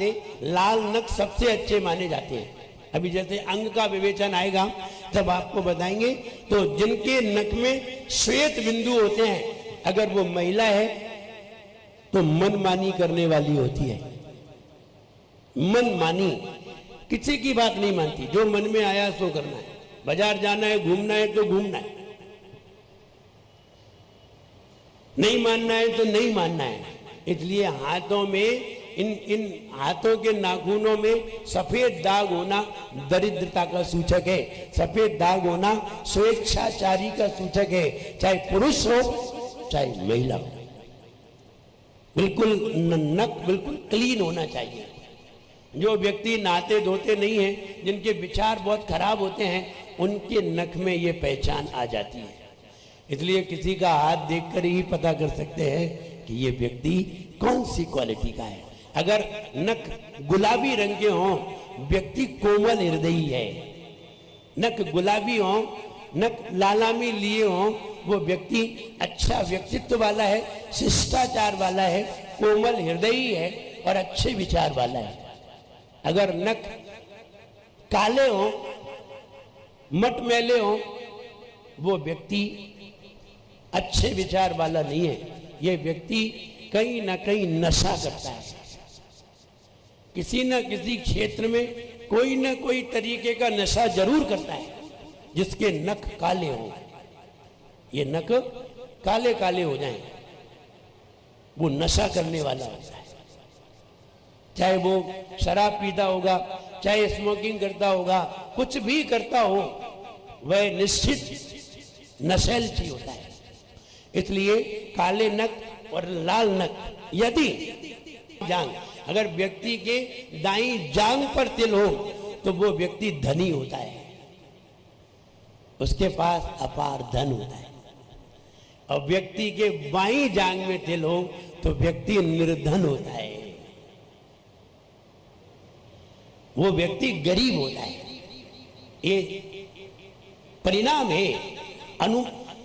है, लाल नख सबसे अच्छे माने जाते हैं। अभी जैसे अंग का विवेचन आएगा तब आपको बताएंगे। तो जिनके नख में श्वेत बिंदु होते हैं, अगर वो महिला है तो मनमानी करने वाली होती है। मनमानी, किसी की बात नहीं मानती, जो मन में आया सो करना है। बाजार जाना है, घूमना है तो घूमना है, नहीं मानना है तो नहीं मानना है। इसलिए हाथों में इन हाथों के नाखूनों में सफेद दाग होना दरिद्रता का सूचक है। सफेद दाग होना स्वेच्छाचारी का सूचक है, चाहे पुरुष हो चाहे महिला हो। बिल्कुल नख बिल्कुल क्लीन होना चाहिए। जो व्यक्ति नहाते धोते नहीं हैं, जिनके विचार बहुत खराब होते हैं, उनके नख में ये पहचान आ जाती है। इसलिए किसी का हाथ देखकर ही पता कर सकते हैं कि ये व्यक्ति कौन सी क्वालिटी का है। अगर नख गुलाबी रंग के हों, व्यक्ति कोमल हृदयी है। नख गुलाबी हों, नख लालामी लिए हों, वो व्यक्ति अच्छा व्यक्तित्व वाला है, शिष्टाचार वाला है, कोमल हृदयी है और अच्छे विचार वाला है। अगर नख काले हों, मटमैले हों, वो व्यक्ति अच्छे विचार वाला नहीं है। ये व्यक्ति कहीं ना कहीं नशा करता है। किसी न किसी क्षेत्र में कोई न कोई तरीके का नशा जरूर करता है। जिसके नख काले हों, ये नख काले काले हो जाएं, वो नशा करने वाला होता है। चाहे वो शराब पीता होगा, चाहे स्मोकिंग करता होगा, कुछ भी करता हो, वह निश्चित नशेलची होता है। इसलिए काले नख और लाल नख, यदि जांग, अगर व्यक्ति के दाईं जांग पर तिल हो तो वो व्यक्ति धनी होता है, उसके पास अपार धन होता है। और व्यक्ति के बाईं जांग में तिल हो तो व्यक्ति निर्धन होता है, वो व्यक्ति गरीब होता है। ये परिणाम है।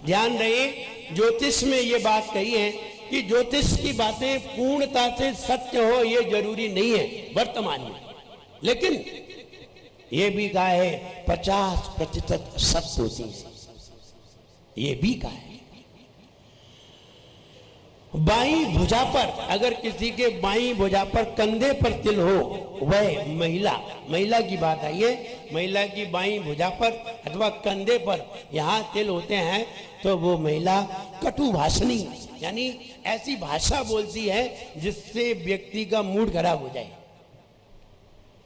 ध्यान रहे, ज्योतिष में ये बात कही है कि ज्योतिष की बातें पूर्णता से सत्य हो ये जरूरी नहीं है वर्तमान में, लेकिन ये भी कहा है 50% सत्य होती है, ये भी कहा है। बाईं भुजा पर, अगर किसी के बाईं भुजा पर कंधे पर तिल हो, वह महिला की बात आई है, महिला की बाईं भुजा पर अथवा कंधे पर यहाँ तिल होते हैं तो वो महिला कटु भाषणी, यानी ऐसी भाषा बोलती है जिससे व्यक्ति का मूड खराब हो जाए।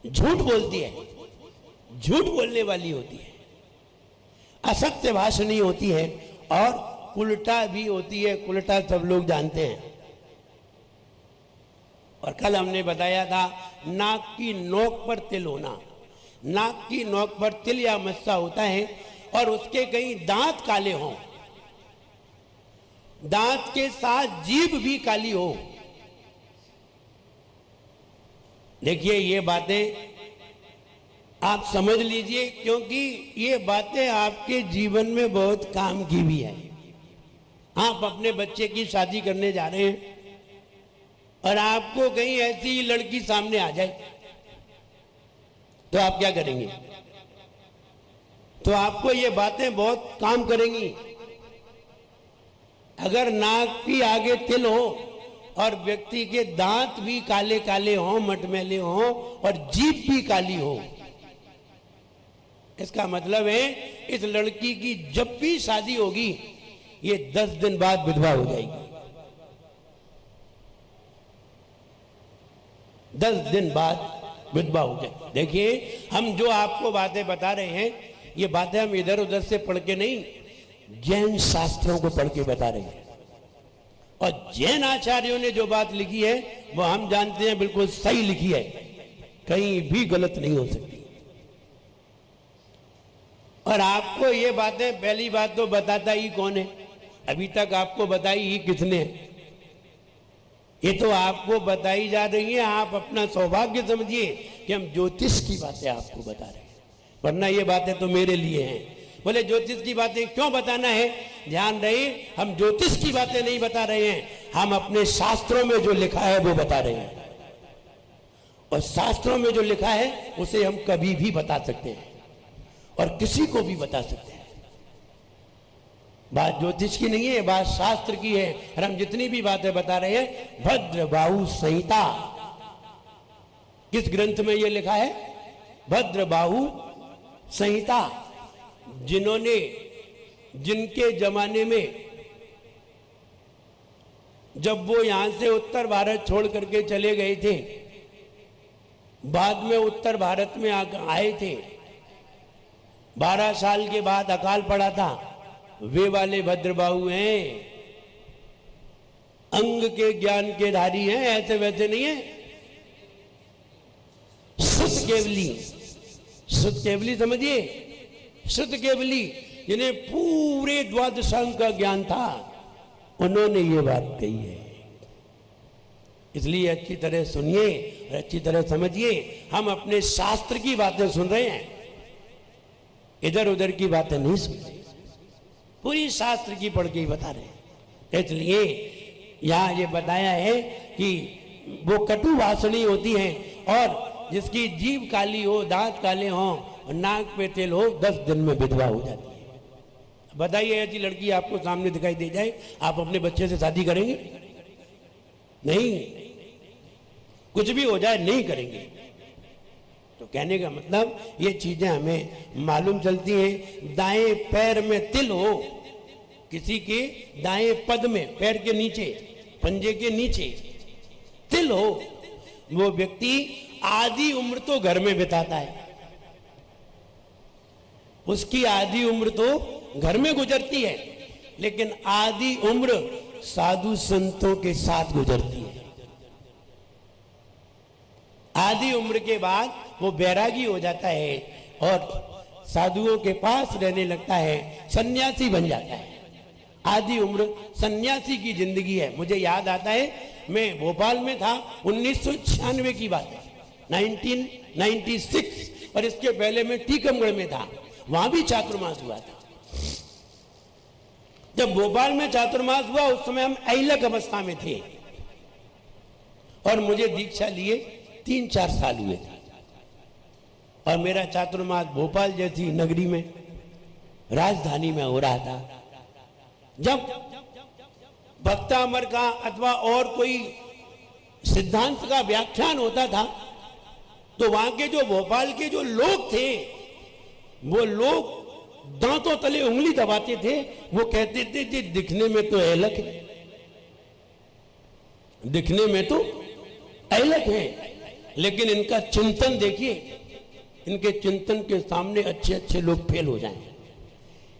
झूठ बोलती है, झूठ बोलने वाली होती है, असत्य भाषणी होती है और उल्टा भी होती है। उल्टा सब लोग जानते हैं। और कल हमने बताया था नाक की नोक पर तिल होना। नाक की नोक पर तिल या मस्सा होता है और उसके कहीं दांत काले हों, दांत के साथ जीभ भी काली हो। देखिए ये बातें आप समझ लीजिए, क्योंकि ये बातें आपके जीवन में बहुत काम की भी है। आप अपने बच्चे की शादी करने जा रहे हैं और आपको कहीं ऐसी लड़की सामने आ जाए तो आप क्या करेंगे? तो आपको ये बातें बहुत काम करेंगी। अगर नाक भी आगे तिल हो और व्यक्ति के दांत भी काले काले हों, मटमैले हों और जीभ भी काली हो, इसका मतलब है इस लड़की की जब भी शादी होगी ये 10 दिन बाद विधवा हो जाएगी। 10 दिन बाद विधवा हो जाएगी। देखिए हम जो आपको बातें बता रहे हैं, ये बातें हम इधर उधर से पढ़ के नहीं, जैन शास्त्रों को पढ़ के बता रहे हैं। और जैन आचार्यों ने जो बात लिखी है वो हम जानते हैं बिल्कुल सही लिखी है, कहीं भी गलत नहीं हो सकती। और आपको ये बातें, पहली बात तो बताता ही कौन है? अभी तक आपको बताई ही किसने? ये तो आपको बताई जा रही है। आप अपना सौभाग्य समझिए कि हम ज्योतिष की बातें आपको बता रहे हैं, वरना ये बातें तो मेरे लिए हैं। बोले ज्योतिष की बातें क्यों बताना है? ध्यान रहे, हम ज्योतिष की बातें नहीं बता रहे हैं, हम अपने शास्त्रों में जो लिखा है वो बता रहे हैं। और शास्त्रों में जो लिखा है उसे हम कभी भी बता सकते हैं और किसी को भी बता सकते हैं। बात ज्योतिष की नहीं है, बात शास्त्र की है। और हम जितनी भी बातें बता रहे हैं, भद्रबाहु संहिता, किस ग्रंथ में यह लिखा है? भद्रबाहु संहिता। जिनके जमाने में जब वो यहां से उत्तर भारत छोड़ करके चले गए थे, बाद में उत्तर भारत में आए थे, 12 साल के बाद अकाल पड़ा था, वे वाले भद्रबाहु हैं, अंग के ज्ञान के धारी हैं, ऐसे वैसे नहीं है। शुद्ध केवली, शुद्ध केवली समझिए, शुद्ध केवली जिन्हें पूरे द्वादशांग का ज्ञान था, उन्होंने ये बात कही है। इसलिए अच्छी तरह सुनिए और अच्छी तरह समझिए। हम अपने शास्त्र की बातें सुन रहे हैं, इधर उधर की बातें नहीं सुन रहे, पूरी शास्त्र की पढ़ के ही बता रहे हैं। इसलिए यहां ये बताया है कि वो कटु वासनी होती है और जिसकी जीभ काली हो, दांत काले हो और नाक पे तेल हो, 10 दिन में विधवा हो जाती है। बताइए, ऐसी लड़की आपको सामने दिखाई दे जाए, आप अपने बच्चे से शादी करेंगे? नहीं, कुछ भी हो जाए नहीं करेंगे। तो कहने का मतलब ये चीजें हमें मालूम चलती हैं। दाएं पैर में तिल हो, किसी के दाएं पद में, पैर के नीचे, पंजे के नीचे तिल हो, वो व्यक्ति आधी उम्र तो घर में बिताता है, उसकी आधी उम्र तो घर में गुजरती है, लेकिन आधी उम्र साधु संतों के साथ गुजरती है। आधी उम्र के बाद वो बैरागी हो जाता है और साधुओं के पास रहने लगता है, सन्यासी बन जाता है। आधी उम्र सन्यासी की जिंदगी है। मुझे याद आता है, मैं भोपाल में था, 1996 की बात है, 1996, और इसके पहले मैं टीकमगढ़ में था, वहां भी चातुर्मास हुआ था। जब भोपाल में चातुर्मास हुआ उस समय हम ऐलक अवस्था में थे और मुझे दीक्षा लिए 3-4 साल हुए थे, और मेरा चातुर्मास भोपाल जैसी नगरी में, राजधानी में हो रहा था। जब भक्तामर का अथवा और कोई सिद्धांत का व्याख्यान होता था, तो वहां के जो भोपाल के जो लोग थे, वो लोग दांतों तले उंगली दबाते थे। वो कहते थे कि दिखने में तो ऐलक है, दिखने में तो ऐलक है, लेकिन इनका चिंतन देखिए, इनके चिंतन के सामने अच्छे अच्छे लोग फेल हो जाएं।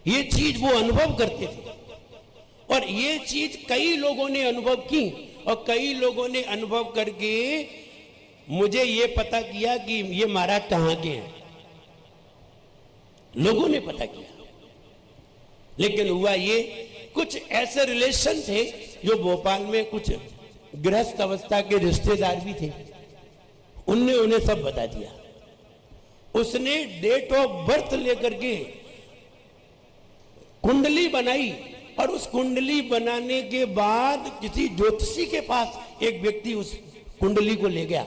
ये चीज वो अनुभव करते थे, और ये चीज कई लोगों ने अनुभव की, और कई लोगों ने अनुभव करके मुझे ये पता किया कि ये महाराज कहां के हैं, लोगों ने पता किया। लेकिन हुआ ये, कुछ ऐसे रिलेशन थे जो भोपाल में कुछ गृहस्थ अवस्था के रिश्तेदार भी थे, उनने उन्हें सब बता दिया। उसने डेट ऑफ बर्थ लेकर के कुंडली बनाई, और उस कुंडली बनाने के बाद किसी ज्योतिषी के पास एक व्यक्ति उस कुंडली को ले गया,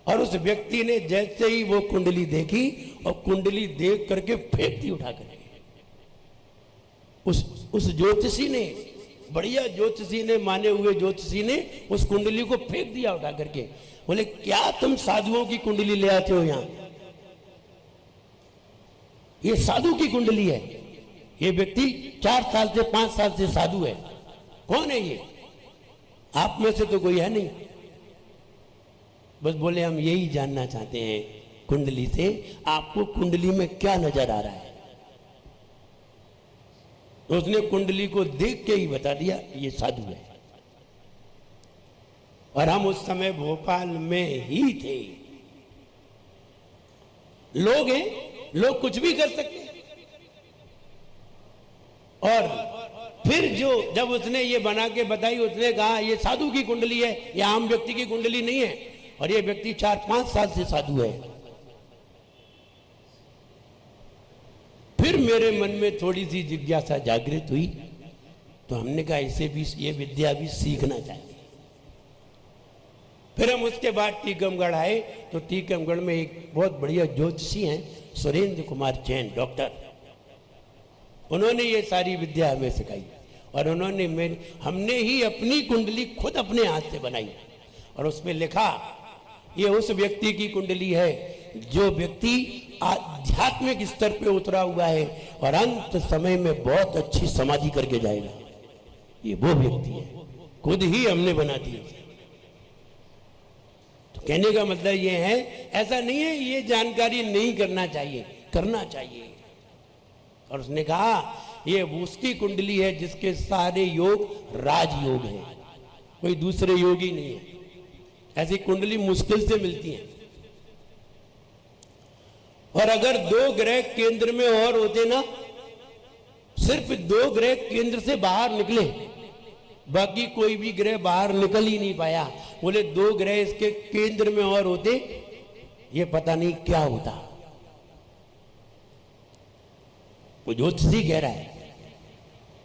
और उस व्यक्ति ने जैसे ही वो कुंडली देखी, और कुंडली देख करके फेंक दी उठा करके। उस ज्योतिषी ने, बढ़िया ज्योतिषी ने, माने हुए ज्योतिषी ने उस कुंडली को फेंक दिया उठा करके। बोले, क्या तुम साधुओं की कुंडली ले आते हो यहां? ये साधु की कुंडली है। ये व्यक्ति 4 साल से 5 साल से साधु है। कौन है ये? आप में से तो कोई है नहीं। बस बोले, हम यही जानना चाहते हैं कुंडली से, आपको कुंडली में क्या नजर आ रहा है? तो उसने कुंडली को देख के ही बता दिया, ये साधु है। और हम उस समय भोपाल में ही थे। लोग हैं, लोग कुछ भी कर सकते हैं। और फिर जब उसने ये बना के बताई, उसने कहा ये साधु की कुंडली है, ये आम व्यक्ति की कुंडली नहीं है, और ये व्यक्ति 4-5 साल से साधु है। फिर मेरे मन में थोड़ी सी जिज्ञासा जागृत हुई, तो हमने कहा इसे भी, ये विद्या भी सीखना चाहिए। फिर हम उसके बाद टीकमगढ़ आए तो टीकमगढ़ में एक बहुत बढ़िया ज्योतिषी हैं सुरेंद्र कुमार जैन डॉक्टर, उन्होंने ये सारी विद्या हमें सिखाई और हमने ही अपनी कुंडली खुद अपने हाथ से बनाई और उसमें लिखा ये उस व्यक्ति की कुंडली है जो व्यक्ति आध्यात्मिक स्तर पे उतरा हुआ है और अंत समय में बहुत अच्छी समाधि करके जाएगा। ये वो व्यक्ति है, खुद ही हमने बना दी। तो कहने का मतलब ये है, ऐसा नहीं है ये जानकारी नहीं करना चाहिए, करना चाहिए। और उसने कहा ये उसकी कुंडली है जिसके सारे योग राजयोग हैं, कोई दूसरे योग ही नहीं है। ऐसी कुंडली मुश्किल से मिलती है। और अगर 2 ग्रह केंद्र में और होते ना, सिर्फ 2 ग्रह केंद्र से बाहर निकले, बाकी कोई भी ग्रह बाहर निकल ही नहीं पाया। बोले 2 ग्रह इसके केंद्र में और होते, ये पता नहीं क्या होता। वो ज्योतिषी कह रहा है।